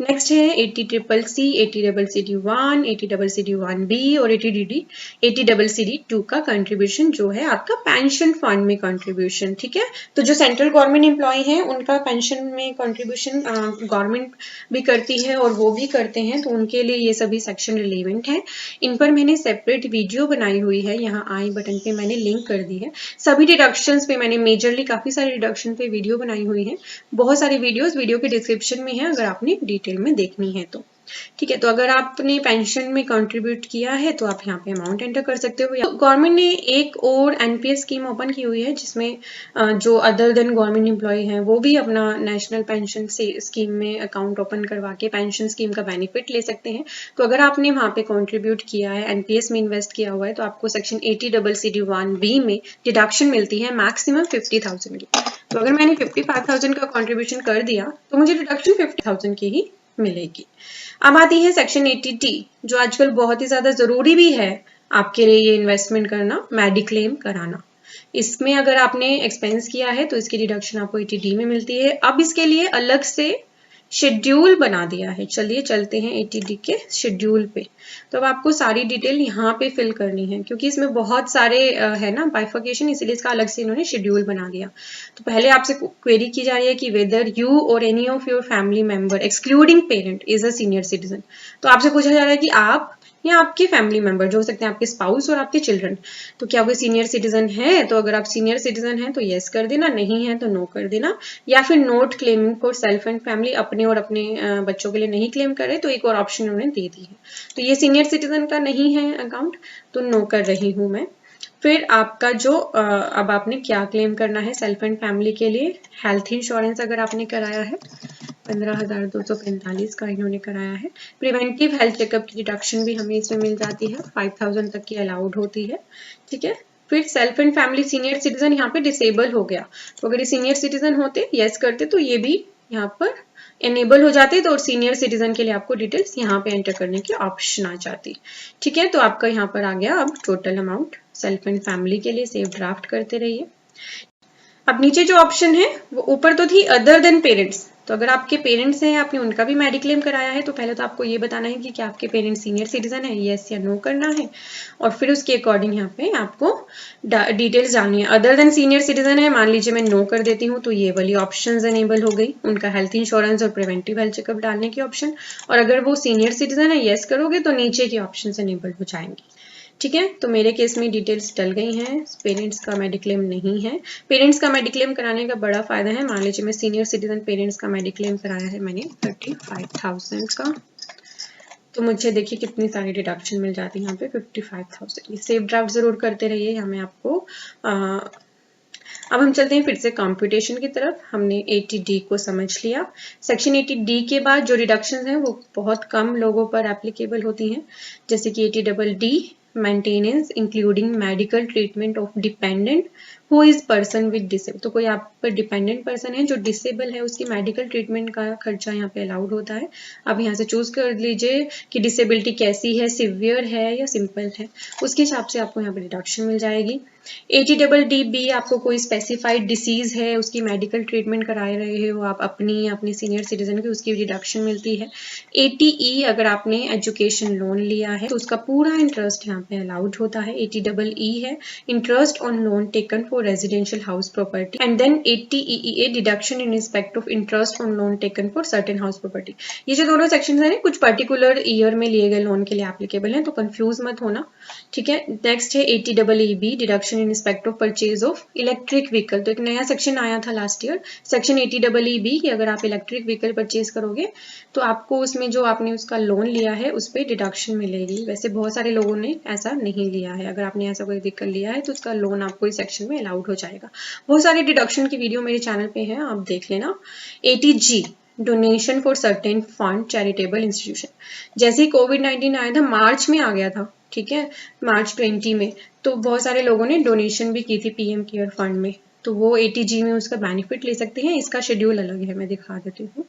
नेक्स्ट है 80CCC, 80CCD1, 80CCD1B और 80CCD2 का कंट्रीब्यूशन जो है आपका पेंशन फंड में कंट्रीब्यूशन, ठीक है। तो जो सेंट्रल गवर्नमेंट एम्प्लॉय हैं उनका पेंशन में कंट्रीब्यूशन गवर्नमेंट भी करती है और वो भी करते हैं, तो उनके लिए ये सभी सेक्शन रिलेवेंट है। इन पर मैंने सेपरेट वीडियो बनाई हुई है, यहाँ आई बटन पे मैंने लिंक कर दी है। सभी डिडक्शंस पे मैंने मेजरली काफी सारे डिडक्शन पे वीडियो बनाई हुई है, बहुत सारी वीडियोस वीडियो के डिस्क्रिप्शन में है अगर आपने डिटेल में देखनी है तो, ठीक है। तो अगर आपने पेंशन में कंट्रीब्यूट किया है तो आप यहाँ पे अमाउंट एंटर कर सकते हो। गवर्नमेंट ने एक और NPS स्कीम ओपन की हुई है जिसमें जो अदर देन गवर्नमेंट एम्प्लॉय हैं वो भी अपना नेशनल पेंशन स्कीम में अकाउंट ओपन करवा के पेंशन स्कीम का बेनिफिट ले सकते हैं। तो अगर आपने वहाँ पे कंट्रीब्यूट किया है, NPS में इन्वेस्ट किया हुआ है, तो आपको सेक्शन 80CCD1B में डिडक्शन मिलती है मैक्सिमम 50,000 की। तो अगर मैंने 55,000 का कंट्रीब्यूशन कर दिया तो मुझे डिडक्शन 50,000 की ही मिलेगी। अब आती है सेक्शन 80D जो आजकल बहुत ही ज्यादा जरूरी भी है आपके लिए ये इन्वेस्टमेंट करना, मेडिक्लेम कराना। इसमें अगर आपने एक्सपेंस किया है तो इसकी डिडक्शन आपको 80D में मिलती है। अब इसके लिए अलग से शेड्यूल बना दिया है, चलिए चलते हैं 80D के शेड्यूल पे। तो अब आपको सारी डिटेल यहाँ पे फिल करनी है क्योंकि इसमें बहुत सारे है ना बाइफर्केशन, इसीलिए इसका अलग से इन्होंने शेड्यूल बना दिया। तो पहले आपसे क्वेरी की जा रही है कि वेदर यू और any of your family member excluding parent is a senior citizen. तो आपसे पूछा जा रहा है कि आप या आपके फैमिली मेंबर जो हो सकते हैं आपके स्पाउस और आपके चिल्ड्रन, तो क्या वो सीनियर सिटीजन है? तो अगर आप सीनियर सिटीजन हैं तो यस कर देना, नहीं है तो नो कर देना, या फिर note claiming for self and family, अपने और अपने बच्चों के लिए नहीं क्लेम करे तो एक और ऑप्शन उन्होंने दे दी है। तो ये सीनियर सिटीजन का नहीं है अकाउंट तो नो कर रही हूं मैं। फिर आपका जो अब आपने क्या क्लेम करना है सेल्फ एंड फैमिली के लिए, हेल्थ इंश्योरेंस अगर आपने कराया है 15,245 का इन्होंने कराया है। प्रिवेंटिव हेल्थ चेकअप की डिडक्शन भी हमें इसमें मिल जाती है, 5,000 तक की अलाउड होती है, ठीक है। फिर self and family senior citizen यहाँ पे डिसेबल हो गया, तो अगर ये सीनियर सिटीजन होते यस करते तो ये भी यहाँ पर एनेबल हो जाते, तो और सीनियर सिटीजन के लिए आपको डिटेल्स यहाँ पे एंटर करने की ऑप्शन आ जाती, ठीक है। तो आपका यहाँ पर आ गया अब total amount self and family के लिए। सेव ड्राफ्ट करते रहिए। अब नीचे जो ऑप्शन है वो ऊपर तो थी अदर देन पेरेंट्स, तो अगर आपके पेरेंट्स हैं आपने उनका भी मेडिक्लेम कराया है तो पहले तो आपको ये बताना है कि क्या आपके पेरेंट्स सीनियर सिटीजन है, यस या नो करना है, और फिर उसके अकॉर्डिंग यहाँ पे आपको डिटेल्स डालनी है। अदर देन सीनियर सिटीजन है, मान लीजिए मैं नो कर देती हूँ तो ये वाली ऑप्शंस एनेबल हो गई, उनका हेल्थ इंश्योरेंस और प्रिवेंटिव हेल्थ चेकअप डालने की ऑप्शन, और अगर वो सीनियर सिटीजन है यस करोगे तो नीचे की ऑप्शन एनेबल हो जाएंगी, ठीक है। तो मेरे केस में डिटेल्स डल गई हैं, पेरेंट्स का मेडिक्लेम नहीं है। पेरेंट्स का मेडिक्लेम कराने का बड़ा फायदा है, मान लीजिए मैं सीनियर सिटीजन पेरेंट्स का मेडिक्लेम कराया है मैंने 35,000 का, तो मुझे देखिए कितनी सारी डिडक्शन मिल जाती है यहाँ पे 55,000। सेव ड्राफ्ट जरूर करते रहिए, हमें आपको अब हम चलते हैं फिर से कंप्यूटेशन की तरफ। हमने 80D को समझ लिया। सेक्शन 80D के बाद जो रिडक्शंस हैं वो बहुत कम लोगों पर एप्लीकेबल होती हैं, जैसे कि 80DD maintenance including medical treatment of dependent who is person with disable. तो कोई आप पर डिपेंडेंट पर्सन है जो डिसेबल है, उसकी मेडिकल ट्रीटमेंट का खर्चा यहाँ पे अलाउड होता है। अब यहाँ से चूज कर लीजिए कि डिसेबिलिटी कैसी है, सिवियर है या सिंपल है, उसके हिसाब से आपको यहाँ पे डिडक्शन मिल जाएगी। 80DD आपको कोई स्पेसिफाइड डिसीज है, उसकी मेडिकल ट्रीटमेंट कराए रहे हो आप अपनी या अपने सीनियर सिटीजन की, उसकी डिडक्शन मिलती है। 80E अगर आपने एजुकेशन लोन लिया है तो उसका पूरा इंटरेस्ट यहाँ पे अलाउड होता है। 80EE है interest on loan taken for residential house property, and then 80EEA deduction in respect of interest on loan taken for certain house property. ये जो दोनों सेक्शन है कुछ पर्टिकुलर ईयर में लिए गए लोन के लिए एप्लीकेबल है, तो कंफ्यूज मत होना, ठीक है। नेक्स्ट है 80EEB deduction deduction in respect of purchase of electric vehicle. तो एक नया सेक्शन आया था लास्ट ईयर, सेक्शन 80EE कि अगर आप इलेक्ट्रिक व्हीकल परचेज करोगे तो आपको उसमें जो आपने उसका लोन लिया है उस पर डिडक्शन मिलेगी। वैसे बहुत सारे लोगों ने ऐसा नहीं लिया है, अगर आपने ऐसा कोई व्हीकल लिया है तो उसका लोन आपको इस सेक्शन में अलाउड हो जाएगा। बहुत सारे डिडक्शन की वीडियो मेरे चैनल पे है, आप देख लेना। 80G donation for certain fund charitable institution. जैसे ही कोविड-19 आया था, मार्च में आ गया था, ठीक है, मार्च 20 में, तो बहुत सारे लोगों ने डोनेशन भी की थी पीएम केयर फंड में, तो वो 80G में उसका बेनिफिट ले सकते हैं। इसका शेड्यूल अलग है, मैं दिखा देती हूँ।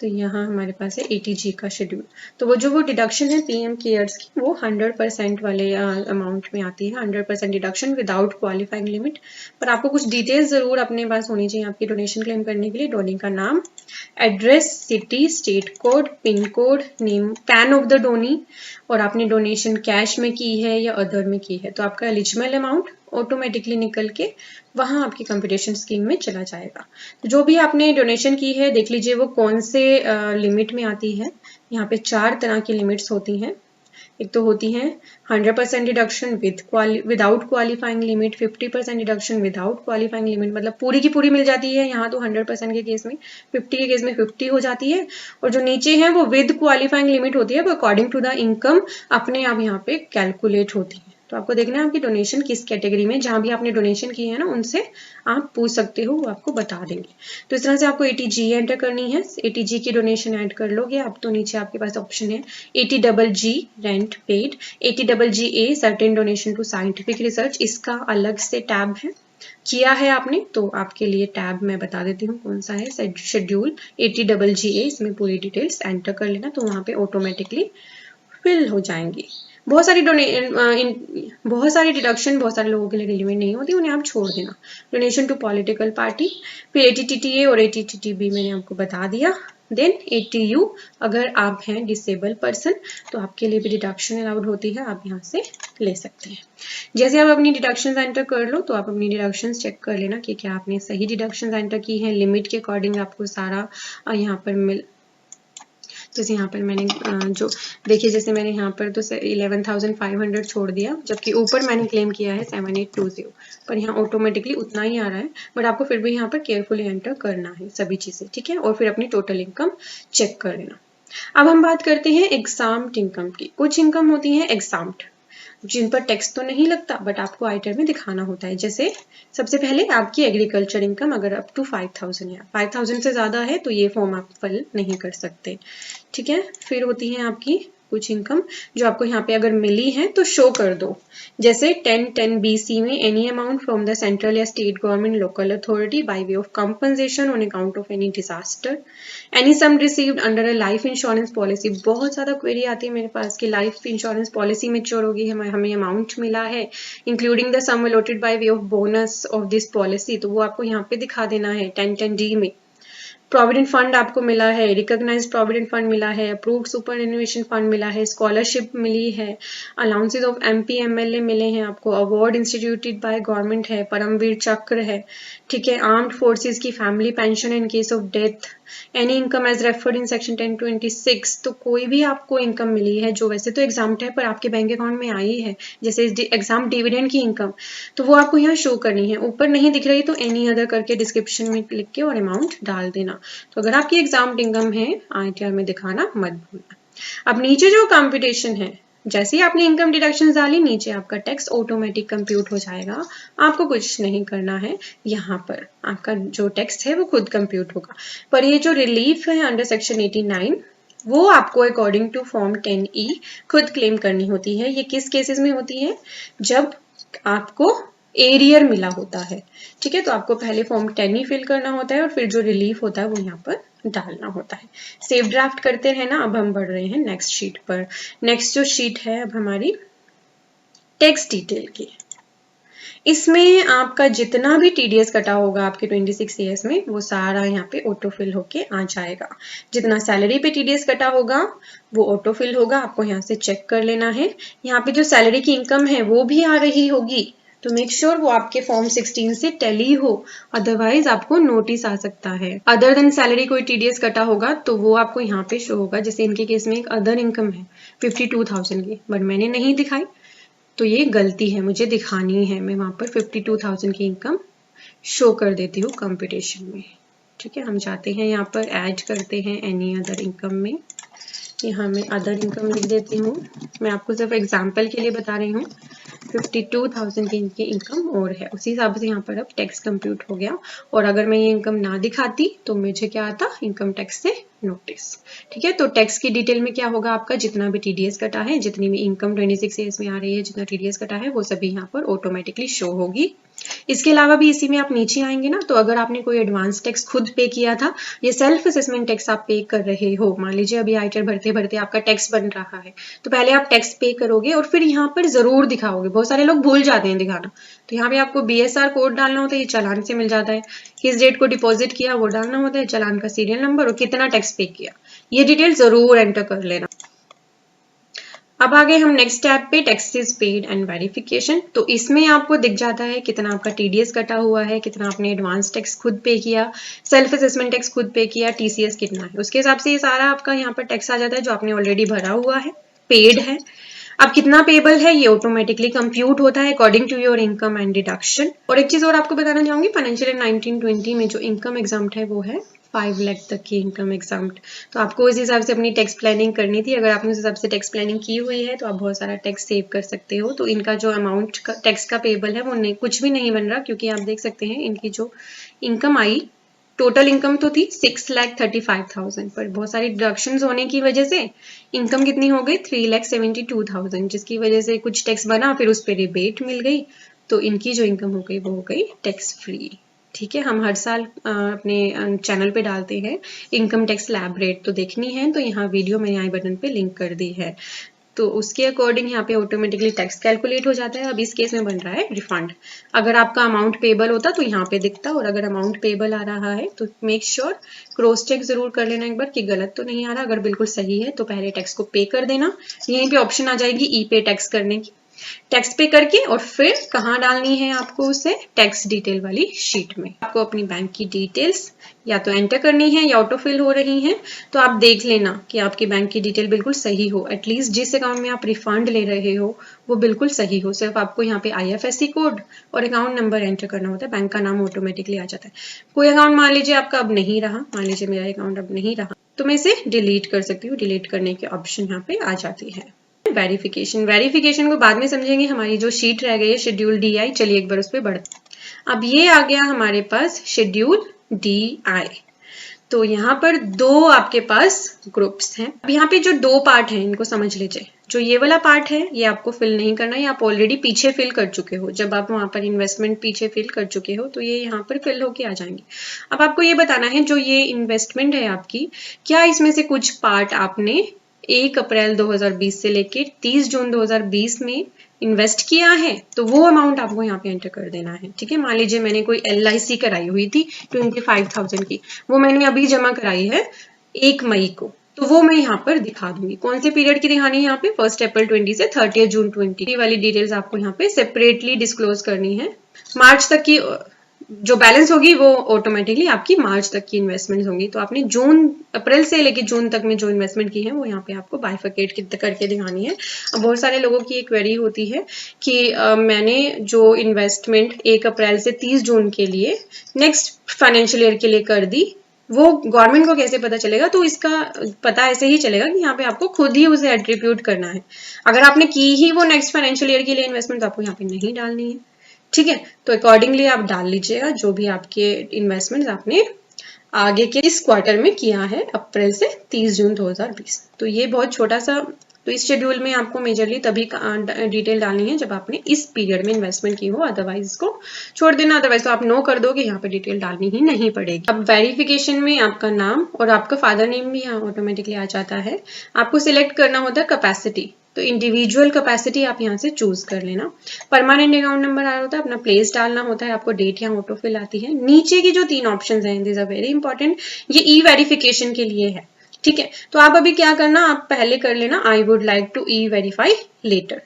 तो यहाँ हमारे पास है 80G का शेड्यूल। तो वो डिडक्शन है पीएम केयर्स की, वो 100% वाले अमाउंट में आती है, 100% डिडक्शन विदाउट क्वालिफाइंग लिमिट। पर आपको कुछ डिटेल्स जरूर अपने पास होनी चाहिए आपकी डोनेशन क्लेम करने के लिए। डोनी का नाम, address, city, state code, pin code, name, pan of the Downey, और आपने डोनेशन कैश में की है या अदर में की है, तो आपका एलिजिबल अमाउंट ऑटोमेटिकली निकल के वहां आपकी कंपटीशन स्कीम में चला जाएगा। तो जो भी आपने डोनेशन की है देख लीजिए वो कौन से लिमिट में आती है। यहाँ पे 4 तरह की लिमिट्स होती हैं। एक तो होती है 100% deduction without qualifying limit, 50% deduction without qualifying limit, मतलब पूरी की पूरी मिल जाती है यहाँ तो 100% के केस में, 50 के केस में 50 हो जाती है, और जो नीचे है वो विद क्वालिफाइंग लिमिट होती है, वो अकॉर्डिंग टू द इनकम अपने आप यहाँ पे कैलकुलेट होती है। तो आपको देखना है आपकी डोनेशन किस कैटेगरी में, जहां भी आपने डोनेशन की है ना उनसे आप पूछ सकते हो, वो आपको बता देंगे। तो इस तरह से आपको 80G एंटर करनी है, 80G की डोनेशन ऐड कर लोगे आप, तो नीचे आपके पास ऑप्शन है 80GG rent paid, 80GA certain donation to scientific research, इसका अलग से टैब है। किया है आपने तो आपके लिए टैब मैं बता देती हूँ कौन सा है, शेड्यूल 80GA, इसमें पूरी डिटेल्स एंटर कर लेना, तो वहां पे ऑटोमेटिकली फिल हो जाएंगी। बहुत सारी डिडक्शन बहुत सारे लोगों के लिए रिलेवेंट नहीं होती, उन्हें आप छोड़ देना। डोनेशन टू पॉलिटिकल पार्टी, फिर 80TTA और 80TTB मैंने आपको बता दिया। देन 80U अगर आप हैं डिसेबल पर्सन तो आपके लिए भी डिडक्शन अलाउड होती है, आप यहाँ से ले सकते हैं। जैसे आप अपनी डिडक्शन एंटर कर लो तो आप अपनी डिडक्शन चेक कर लेना कि क्या आपने सही डिडक्शन एंटर की है, लिमिट के अकॉर्डिंग आपको सारा यहाँ पर जैसे यहाँ पर मैंने जो देखिए, जैसे मैंने यहाँ पर तो 11,500 छोड़ दिया, जबकि ऊपर मैंने क्लेम किया है 7820, पर यहाँ ऑटोमेटिकली उतना ही आ रहा है, बट आपको फिर भी यहाँ पर केयरफुली एंटर करना है सभी चीजें, ठीक है, और फिर अपनी टोटल इनकम चेक कर लेना। अब हम बात करते हैं एग्जाम्ड इनकम की। कुछ इनकम होती है एग्जाम्ड, जिन पर टैक्स तो नहीं लगता बट आपको आइटर में दिखाना होता है। जैसे सबसे पहले आपकी एग्रीकल्चर इनकम अगर अप टू 5,000 है, 5,000 से ज्यादा है तो ये फॉर्म आप फिल नहीं कर सकते, ठीक है। फिर होती है आपकी कुछ इनकम जो आपको यहाँ पे अगर मिली है तो शो कर दो, जैसे 10(10)BC में any amount from the central या state government local authority by way of compensation on account of any disaster, any sum received under a life insurance policy. बहुत ज्यादा क्वेरी आती है मेरे पास कि लाइफ इंश्योरेंस पॉलिसी मैच्योर होगी, हमें amount मिला है including the sum allotted by way of bonus of this policy, तो वो आपको यहाँ पे दिखा देना है 10(10)D में। प्रोविडेंट फंड आपको मिला है, रिकॉग्नाइज्ड प्रोविडेंट फंड मिला है, अप्रूव्ड सुपर एन्युएशन फंड मिला है, स्कॉलरशिप मिली है, अलाउंसेज ऑफ MP MLA मिले हैं आपको, अवार्ड इंस्टीट्यूटेड बाय गवर्नमेंट है, परमवीर चक्र है, ठीक है, आर्म्ड फोर्सेस की family pension in case of death, any income as referred in section 1026। तो कोई भी आपको इनकम मिली है जो वैसे तो एग्जाम्प्ट है पर आपके बैंक अकाउंट में आई है, जैसे एग्जाम डिविडेंड की इनकम, तो वो आपको यहाँ शो करनी है। ऊपर नहीं दिख रही तो एनी अदर करके डिस्क्रिप्शन में लिख के और अमाउंट डाल देना। तो अगर आपकी एग्जाम इनकम है ITR में दिखाना मत भूलना। अब नीचे जो कंप्यूटेशन है, जैसे ही आपने इनकम डिडक्शन डाली नीचे आपका टैक्स ऑटोमेटिक कंप्यूट हो जाएगा, आपको कुछ नहीं करना है, यहाँ पर आपका जो टैक्स है वो खुद कंप्यूट होगा। पर ये जो रिलीफ है अंडर सेक्शन 89 वो आपको अकॉर्डिंग टू फॉर्म 10E खुद क्लेम करनी होती है। ये किस केसेस में होती है, जब आपको एरियर मिला होता है, ठीक है, तो आपको पहले फॉर्म 10 ही फिल करना होता है और फिर जो रिलीफ होता है वो यहाँ पर डालना होता है। सेव ड्राफ्ट करते हैं ना। अब हम बढ़ रहे हैं नेक्स्ट शीट पर। नेक्स्ट जो शीट है अब हमारी टैक्स डिटेल की, इसमें आपका जितना भी TDS कटा होगा आपके 26 ईयर्स में वो सारा यहाँ पे ऑटोफिल होके आ जाएगा। जितना सैलरी पे TDS कटा होगा वो ऑटोफिल होगा, आपको यहाँ से चेक कर लेना है। यहाँ पे जो सैलरी की इनकम है वो भी आ रही होगी, तो मेक श्योर वो आपके फॉर्म 16 से टैली हो, अदरवाइज आपको नोटिस आ सकता है। अदर देन सैलरी कोई TDS कटा होगा तो वो आपको यहाँ पे शो होगा। जैसे इनके केस में एक अदर इनकम है 52,000 की, बट मैंने नहीं दिखाई, तो ये गलती है, मुझे दिखानी है। मैं वहां पर 52,000 की इनकम शो कर देती हूँ कंपटीशन में। ठीक है, हम जाते हैं यहाँ पर ऐड करते हैं एनी अदर इनकम में। यहाँ मैं अदर इनकम लिख देती हूँ। मैं आपको सिर्फ एग्जाम्पल के लिए बता रही हूँ। 52,000 की इनकी इनकम और है, उसी हिसाब से यहाँ पर अब टैक्स कंप्यूट हो गया। और अगर मैं ये इनकम ना दिखाती तो मुझे क्या आता, इनकम टैक्स से नोटिस। ठीक है, तो टैक्स की डिटेल में क्या होगा, आपका जितना भी टीडीएस कटा है, जितनी भी इनकम 26 ईयर्स में आ रही है, जितना टीडीएस कटा है, वो सभी यहाँ पर ऑटोमेटिकली शो होगी। इसके अलावा भी इसी में आप नीचे आएंगे ना, तो अगर आपने कोई एडवांस टैक्स खुद पे किया था, ये सेल्फ असेसमेंट टैक्स आप पे कर रहे हो, मान लीजिए अभी आईटीआर भरते भरते आपका टैक्स बन रहा है, तो पहले आप टैक्स पे करोगे और फिर यहाँ पर जरूर दिखाओगे। बहुत सारे लोग भूल जाते हैं दिखाना, तो यहाँ पे आपको बीएसआर कोड डालना होता है, ये चालान से मिल जाता है। किस डेट को डिपॉजिट किया वो डालना होता है, चालान का सीरियल नंबर और कितना टैक्स पे किया, ये डिटेल जरूर एंटर कर लेना। अब आ गए हम नेक्स्ट टैब पे, टैक्सेस पेड एंड वेरिफिकेशन। तो इसमें आपको दिख जाता है कितना आपका टीडीएस कटा हुआ है, कितना आपने एडवांस टैक्स खुद पे किया, सेल्फ असेसमेंट टैक्स खुद पे किया, टीसीएस कितना है, उसके हिसाब से ये सारा आपका यहाँ पर टैक्स आ जाता है जो आपने ऑलरेडी भरा हुआ है, पेड है। अब कितना पेबल है ये ऑटोमेटिकली कंप्यूट होता है according to your income and deduction. और एक चीज और आपको बताना चाहूंगी, फाइनेंशियल ईयर 1920 में जो इनकम एग्जाम्प्ट है वो है 5 लाख तक की इनकम एग्जाम्प्ट। तो आपको इस हिसाब से अपनी टैक्स प्लानिंग करनी थी। अगर आपने उस हिसाब से टैक्स प्लानिंग की हुई है तो आप बहुत सारा टैक्स सेव कर सकते हो। तो इनका जो अमाउंट टैक्स का पेबल है वो नहीं, कुछ भी नहीं बन रहा, क्योंकि आप देख सकते हैं इनकी जो इनकम आई, टोटल इनकम तो थी 6,35,000, पर बहुत सारी डिडक्शंस होने की वजह से इनकम कितनी हो गई 3,72,000, जिसकी वजह से कुछ टैक्स बना, फिर उस पर रिबेट मिल गई, तो इनकी जो इनकम हो गई वो हो गई टैक्स फ्री। ठीक है, हम हर साल अपने चैनल पे डालते हैं इनकम टैक्स लैब रेट, तो देखनी है तो यहाँ वीडियो मैंने आई बटन पे लिंक कर दी है, तो उसके अकॉर्डिंग यहाँ पे ऑटोमेटिकली टैक्स कैलकुलेट हो जाता है। अब इस केस में बन रहा है रिफंड। अगर आपका अमाउंट पेबल होता तो यहाँ पे दिखता, और अगर अमाउंट पेबल आ रहा है तो मेक श्योर क्रॉस चेक जरूर कर लेना एक बार कि गलत तो नहीं आ रहा। अगर बिल्कुल सही है तो पहले टैक्स को पे कर देना। यहीं पे ऑप्शन आ जाएगी ई पे टैक्स करने की, टैक्स पे करके और फिर कहाँ डालनी है आपको उसे, टैक्स डिटेल वाली शीट में। आपको अपनी बैंक की डिटेल्स या तो एंटर करनी है या ऑटो फिल हो रही हैं, तो आप देख लेना कि आपकी बैंक की डिटेल बिल्कुल सही हो, एटलीस्ट जिस अकाउंट में आप रिफंड ले रहे हो वो बिल्कुल सही हो। सिर्फ आपको यहाँ पे आईएफएससी कोड और अकाउंट नंबर एंटर करना होता है, बैंक का नाम ऑटोमेटिकली आ जाता है। कोई अकाउंट मान लीजिए आपका अब नहीं रहा, मान लीजिए मेरा अकाउंट अब नहीं रहा, तो मैं इसे डिलीट कर सकती हूँ। डिलीट करने के ऑप्शन यहाँ पे आ जाती है। वेरिफिकेशन को बाद में समझेंगे, हमारी जो शीट रह गई है शेड्यूल डी आई, चलिए एक बार उस पर बढ़ते। अब ये आ गया हमारे पास शेड्यूल डी आई। तो यहाँ पर दो आपके पास ग्रुप्स हैं। अब यहाँ पे जो दो पार्ट हैं इनको समझ लीजिए। जो ये वाला पार्ट है ये आपको फिल नहीं करना है, आप ऑलरेडी पीछे फिल कर चुके हो। जब आप वहां पर इन्वेस्टमेंट पीछे फिल कर चुके हो तो ये यहाँ पर फिल होके आ जाएंगे। अब आपको ये बताना है जो ये इन्वेस्टमेंट है आपकी, क्या इसमें से कुछ पार्ट आपने 1 अप्रैल 2020 से लेके 30 जून 2020 में इन्वेस्ट किया है, तो वो अमाउंट आपको यहाँ पे एंटर कर देना है। ठीक है, मान लीजिए मैंने कोई LIC कराई हुई थी 25,000 की, वो मैंने अभी जमा कराई है 1 मई को, तो वो मैं यहाँ पर दिखा दूंगी। कौन से पीरियड की दिखानी है यहाँ पे, 1 अप्रैल 20 से 30 जून 20 वाली डिटेल्स आपको यहाँ पे सेपरेटली डिस्क्लोज करनी है। मार्च तक की जो बैलेंस होगी वो ऑटोमेटिकली आपकी मार्च तक की इन्वेस्टमेंट होंगी। तो आपने अप्रैल से लेके जून तक में जो इन्वेस्टमेंट की है वो यहाँ पे आपको बाइफरकेट करके दिखानी है। अब बहुत सारे लोगों की एक क्वेरी होती है कि मैंने जो इन्वेस्टमेंट 1 अप्रैल से 30 जून के लिए नेक्स्ट फाइनेंशियल ईयर के लिए कर दी, वो गवर्नमेंट को कैसे पता चलेगा? तो इसका पता ऐसे ही चलेगा कि यहाँ पे आपको खुद ही उसे एट्रीब्यूट करना है। अगर आपने की ही वो नेक्स्ट फाइनेंशियल ईयर के लिए इन्वेस्टमेंट, तो आपको यहाँ पे नहीं डालनी है। ठीक है, तो अकॉर्डिंगली आप डाल लीजिएगा जो भी आपके इन्वेस्टमेंट आपने आगे के इस क्वार्टर में किया है अप्रैल से 30 जून 2020। तो ये बहुत छोटा सा, तो इस शेड्यूल में आपको मेजरली तभी डिटेल डालनी है जब आपने इस पीरियड में इन्वेस्टमेंट की हो, अदरवाइज इसको छोड़ देना। अदरवाइज तो आप नो कर दोगे, यहाँ पे डिटेल डालनी ही नहीं पड़ेगी। अब वेरिफिकेशन में आपका नाम और आपका फादर नेम भी यहाँ ऑटोमेटिकली आ जाता है। आपको सिलेक्ट करना होता है कैपेसिटी, तो इंडिविजुअल कैपेसिटी आप यहाँ से चूज कर लेना। परमानेंट अकाउंट नंबर आ रहा होता है, अपना प्लेस डालना होता है, आपको डेट यहाँ ऑटोफिल आती है। नीचे की जो 3 ऑप्शंस हैं, दिस आर वेरी इंपॉर्टेंट, ये ई वेरिफिकेशन के लिए है। ठीक है, तो आप अभी क्या करना, आप पहले कर लेना I would like to e verify letter.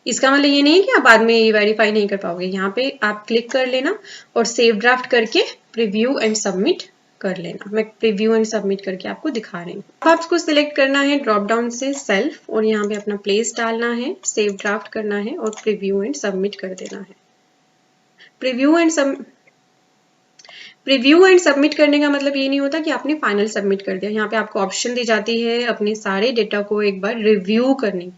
इसका मतलब ये नहीं है कि आप बाद में ई वेरीफाई नहीं कर पाओगे। यहाँ पे आप क्लिक कर लेना और सेव ड्राफ्ट करके प्रीव्यू एंड सबमिट कर लेना। मैं प्रीव्यू एंड सबमिट करके आपको दिखा रही हूँ। अब आपको सिलेक्ट करना है ड्रॉप डाउन से सेल्फ और यहाँ पे अपना प्लेस डालना है, सेव ड्राफ्ट करना है और प्रीव्यू एंड सबमिट कर देना है। प्रीव्यू एंड सबमिट करने का मतलब ये नहीं होता कि आपने फाइनल सबमिट कर दिया। यहाँ पे आपको ऑप्शन दी जाती है अपने सारे डेटा को एक बार रिव्यू करने की।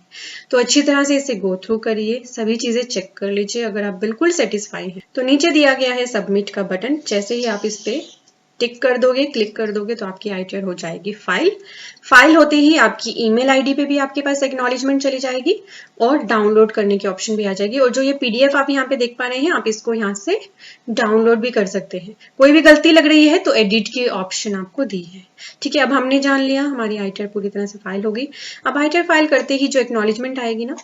तो अच्छी तरह से इसे गो थ्रू करिए, सभी चीजें चेक कर लीजिए। अगर आप बिल्कुल सेटिस्फाई हैं तो नीचे दिया गया है सबमिट का बटन, जैसे ही आप इस पे टिक कर दोगे, क्लिक कर दोगे तो आपकी ITR हो जाएगी फाइल होते ही आपकी ईमेल आईडी पे भी आपके पास एक्नॉलेजमेंट चली जाएगी और डाउनलोड करने की ऑप्शन भी आ जाएगी। और जो ये PDF आप यहाँ पे देख पा रहे हैं, आप इसको यहाँ से डाउनलोड भी कर सकते हैं। कोई भी गलती लग रही है तो एडिट की ऑप्शन आपको दी है। ठीक है, अब हमने जान लिया, हमारी ITR पूरी तरह से फाइल हो गई। अब ITR फाइल करते ही जो एक्नॉलेजमेंट आएगी ना,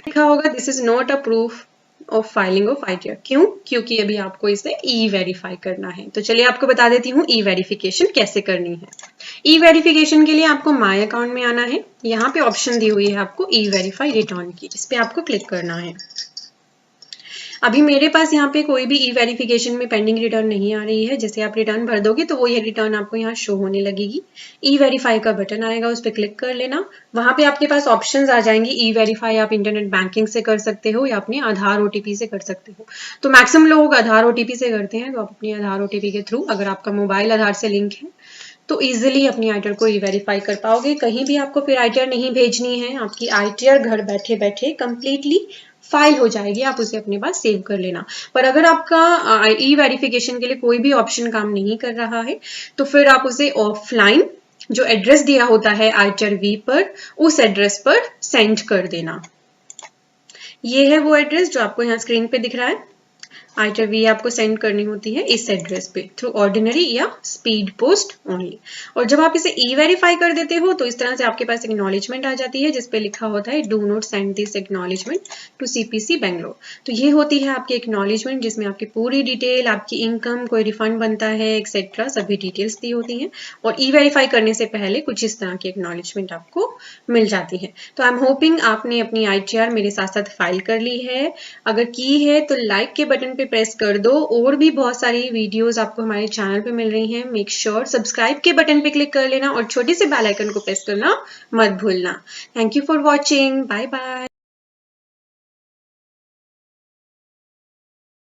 लिखा होगा this is not a proof of filing of ITR। क्यों? क्योंकि अभी आपको इसे E-वेरीफाई करना है। तो चलिए आपको बता देती हूँ E-वेरिफिकेशन कैसे करनी है। E-वेरिफिकेशन के लिए आपको माय अकाउंट में आना है। यहाँ पे ऑप्शन दी हुई है आपको E-वेरीफाई रिटर्न की, इस पे आपको क्लिक करना है। अभी मेरे पास यहाँ पे कोई भी E-वेरिफिकेशन में पेंडिंग रिटर्न नहीं आ रही है। जैसे आप रिटर्न भर दोगे तो वो ये रिटर्न आपको यहाँ शो होने लगेगी। E-वेरीफाई का बटन आएगा, उस पर क्लिक कर लेना। वहां पे आपके पास ऑप्शंस आ जाएंगी। E-वेरीफाई आप इंटरनेट बैंकिंग से कर सकते हो या अपने आधार OTP से कर सकते हो। तो मैक्सिमम लोग आधार OTP से करते हैं, तो आप अपने आधार OTP के थ्रू, अगर आपका मोबाइल आधार से लिंक है तो इजीली अपनी ITR को E-वेरीफाई कर पाओगे। कहीं भी आपको फिर ITR नहीं भेजनी है, आपकी ITR घर बैठे बैठे कंप्लीटली फाइल हो जाएगी। आप उसे अपने पास सेव कर लेना। पर अगर आपका E-वेरिफिकेशन के लिए कोई भी ऑप्शन काम नहीं कर रहा है तो फिर आप उसे ऑफलाइन जो एड्रेस दिया होता है ITR-V पर, उस एड्रेस पर सेंड कर देना। ये है वो एड्रेस जो आपको यहाँ स्क्रीन पे दिख रहा है। ITR-V आपको सेंड करनी होती है इस एड्रेस पे थ्रू ऑर्डिनरी या स्पीड पोस्ट ओनली। और जब आप इसे E-वेरीफाई कर देते हो तो इस तरह से आपके पास एक्नॉलेजमेंट आ जाती है जिसपे लिखा होता है do not send this acknowledgement to CPC Bangalore. तो ये होती है आपकी एक्नॉलेजमेंट जिसमें आपकी पूरी डिटेल, आपकी इनकम, कोई रिफंड बनता है एक्सेट्रा, सभी डिटेल्स दी होती हैं। और E-वेरीफाई करने से पहले कुछ इस तरह की एक्नॉलेजमेंट आपको मिल जाती है। तो आई एम होपिंग आपने अपनी ITR मेरे साथ साथ फाइल कर ली है। अगर की है तो लाइक के बटन पे प्रेस कर दो। और भी बहुत सारी वीडियोस आपको हमारे चैनल पे मिल रही हैं। मेक श्योर सब्सक्राइब के बटन पे क्लिक कर लेना और छोटे से बेल आइकन को प्रेस करना मत भूलना। Thank you for watching. Bye bye.